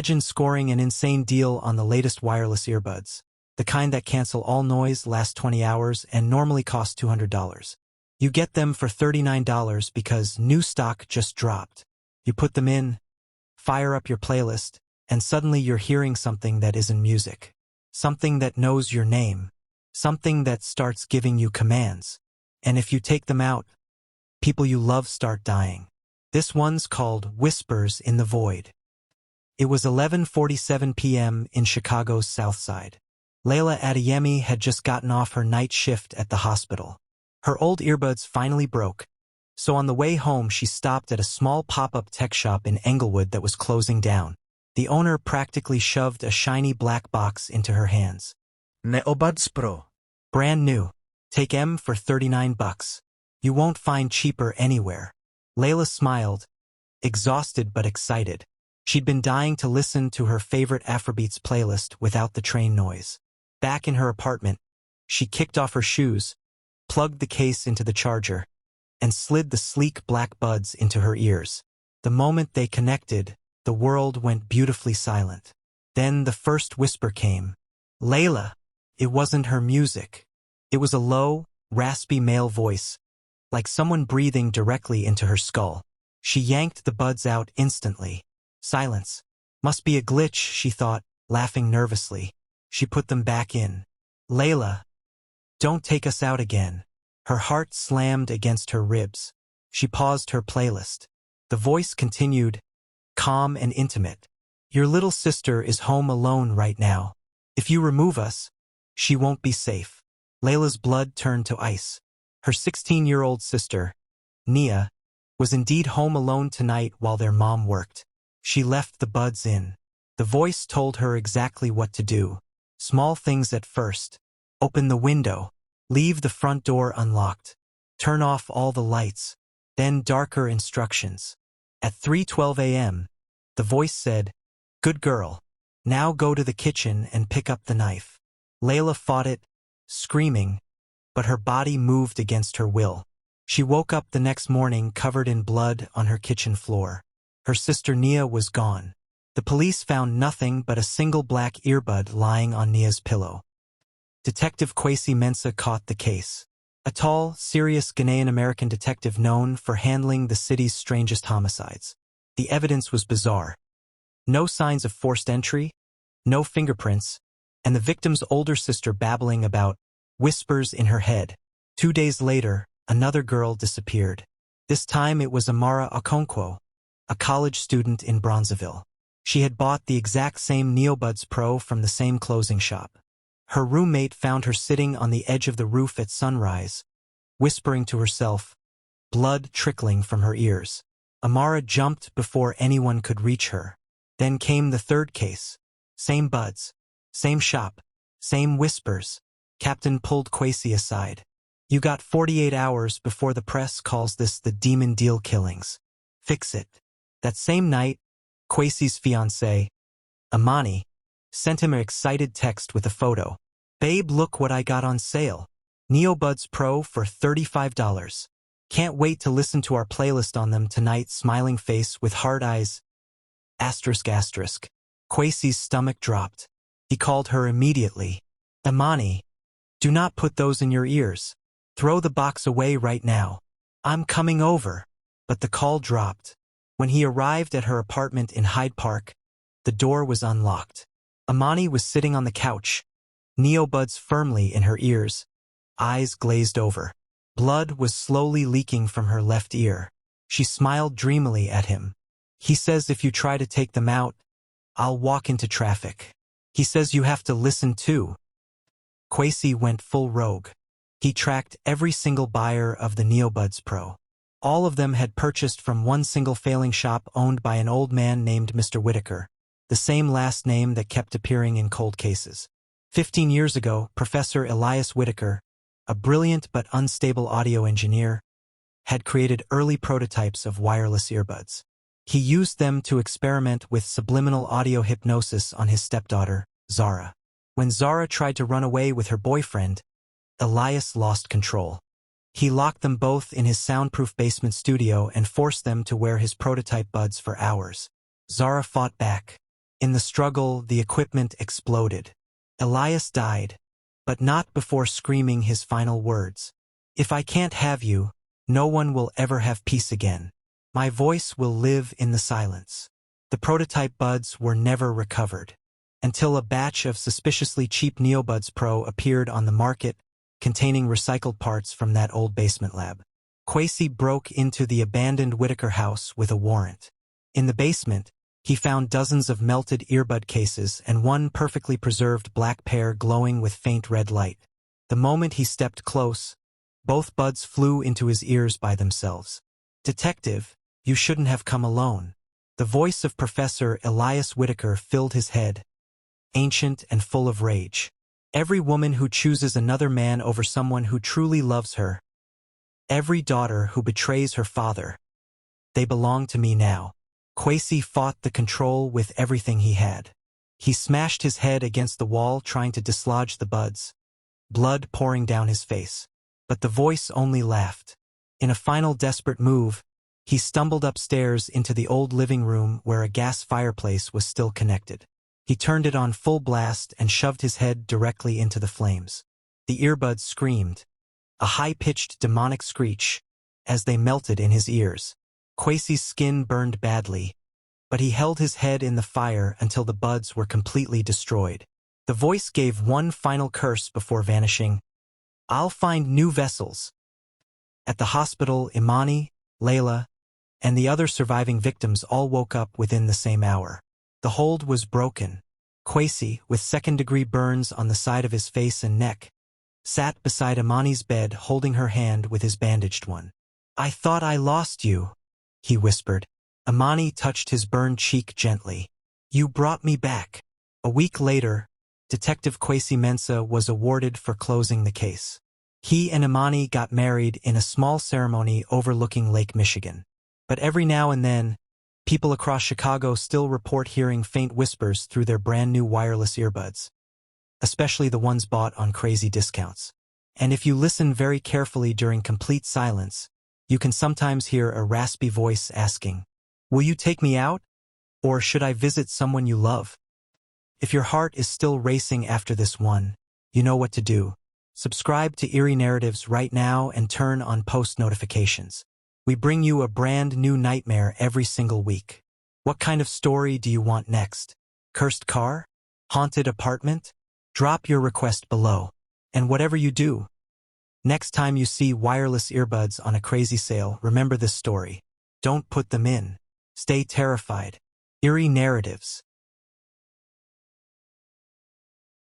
Imagine scoring an insane deal on the latest wireless earbuds, the kind that cancel all noise, last 20 hours, and normally cost $200. You get them for $39 because new stock just dropped. You put them in, fire up your playlist, and suddenly you're hearing something that isn't music. Something that knows your name. Something that starts giving you commands. And if you take them out, people you love start dying. This one's called Whispers in the Void. It was 11:47 p.m. in Chicago's South Side. Layla Adeyemi had just gotten off her night shift at the hospital. Her old earbuds finally broke, so on the way home she stopped at a small pop-up tech shop in Englewood that was closing down. The owner practically shoved a shiny black box into her hands. NeoBuds Pro. Brand new. Take M for $39. You won't find cheaper anywhere. Layla smiled, exhausted but excited. She'd been dying to listen to her favorite Afrobeats playlist without the train noise. Back in her apartment, she kicked off her shoes, plugged the case into the charger, and slid the sleek black buds into her ears. The moment they connected, the world went beautifully silent. Then the first whisper came. Layla! It wasn't her music. It was a low, raspy male voice, like someone breathing directly into her skull. She yanked the buds out instantly. Silence. Must be a glitch, she thought, laughing nervously. She put them back in. Layla, don't take us out again. Her heart slammed against her ribs. She paused her playlist. The voice continued, calm and intimate. Your little sister is home alone right now. If you remove us, she won't be safe. Layla's blood turned to ice. Her 16-year-old sister, Nia, was indeed home alone tonight while their mom worked. She left the buds in. The voice told her exactly what to do. Small things at first. Open the window. Leave the front door unlocked. Turn off all the lights. Then darker instructions. At 3:12 a.m., the voice said, Good girl. Now go to the kitchen and pick up the knife. Layla fought it, screaming, but her body moved against her will. She woke up the next morning covered in blood on her kitchen floor. Her sister Nia was gone. The police found nothing but a single black earbud lying on Nia's pillow. Detective Kwesi Mensah caught the case. A tall, serious Ghanaian-American detective known for handling the city's strangest homicides. The evidence was bizarre. No signs of forced entry, no fingerprints, and the victim's older sister babbling about whispers in her head. 2 days later, another girl disappeared. This time it was Amara Okonkwo, a college student in Bronzeville. She had bought the exact same NeoBuds Pro from the same clothing shop. Her roommate found her sitting on the edge of the roof at sunrise, whispering to herself, blood trickling from her ears. Amara jumped before anyone could reach her. Then came the third case. Same buds, same shop, same whispers. Captain pulled Kwesi aside. You got 48 hours before the press calls this the demon deal killings. Fix it. That same night, Kwesi's fiancée, Amani, sent him an excited text with a photo. Babe, look what I got on sale. NeoBuds Pro for $35. Can't wait to listen to our playlist on them tonight, smiling face with hard eyes. ***. Kwesi's stomach dropped. He called her immediately. Amani, do not put those in your ears. Throw the box away right now. I'm coming over. But the call dropped. When he arrived at her apartment in Hyde Park, the door was unlocked. Amani was sitting on the couch, NeoBuds firmly in her ears, eyes glazed over. Blood was slowly leaking from her left ear. She smiled dreamily at him. He says if you try to take them out, I'll walk into traffic. He says you have to listen too. Kwesi went full rogue. He tracked every single buyer of the NeoBuds Pro. All of them had purchased from one single failing shop owned by an old man named Mr. Whitaker, the same last name that kept appearing in cold cases. 15 years ago, Professor Elias Whitaker, a brilliant but unstable audio engineer, had created early prototypes of wireless earbuds. He used them to experiment with subliminal audio hypnosis on his stepdaughter, Zara. When Zara tried to run away with her boyfriend, Elias lost control. He locked them both in his soundproof basement studio and forced them to wear his prototype buds for hours. Zara fought back, In the struggle, the equipment exploded. Elias died, but not before screaming his final words. "If I can't have you, no one will ever have peace again. My voice will live in the silence." The prototype buds were never recovered, until a batch of suspiciously cheap NeoBuds Pro appeared on the market, containing recycled parts from that old basement lab. Kwesi broke into the abandoned Whitaker house with a warrant. In the basement, he found dozens of melted earbud cases and one perfectly preserved black pair glowing with faint red light. The moment he stepped close, both buds flew into his ears by themselves. "Detective, you shouldn't have come alone." The voice of Professor Elias Whitaker filled his head, ancient and full of rage. "Every woman who chooses another man over someone who truly loves her, every daughter who betrays her father, they belong to me now." Kwesi fought the control with everything he had. He smashed his head against the wall trying to dislodge the buds, blood pouring down his face. But the voice only laughed. In a final desperate move, he stumbled upstairs into the old living room where a gas fireplace was still connected. He turned it on full blast and shoved his head directly into the flames. The earbuds screamed, a high-pitched demonic screech, as they melted in his ears. Kwesi's skin burned badly, but he held his head in the fire until the buds were completely destroyed. The voice gave one final curse before vanishing. "I'll find new vessels." At the hospital, Imani, Layla, and the other surviving victims all woke up within the same hour. The hold was broken. Kwesi, with second-degree burns on the side of his face and neck, sat beside Imani's bed holding her hand with his bandaged one. "I thought I lost you," he whispered. Imani touched his burned cheek gently. "You brought me back." A week later, Detective Kwesi Mensah was awarded for closing the case. He and Imani got married in a small ceremony overlooking Lake Michigan. But every now and then, people across Chicago still report hearing faint whispers through their brand-new wireless earbuds, especially the ones bought on crazy discounts. And if you listen very carefully during complete silence, you can sometimes hear a raspy voice asking, "Will you take me out? Or should I visit someone you love?" If your heart is still racing after this one, you know what to do. Subscribe to Eerie Narratives right now and turn on post notifications. We bring you a brand new nightmare every single week. What kind of story do you want next? Cursed car? Haunted apartment? Drop your request below. And whatever you do, next time you see wireless earbuds on a crazy sale, remember this story. Don't put them in. Stay terrified. Eerie Narratives.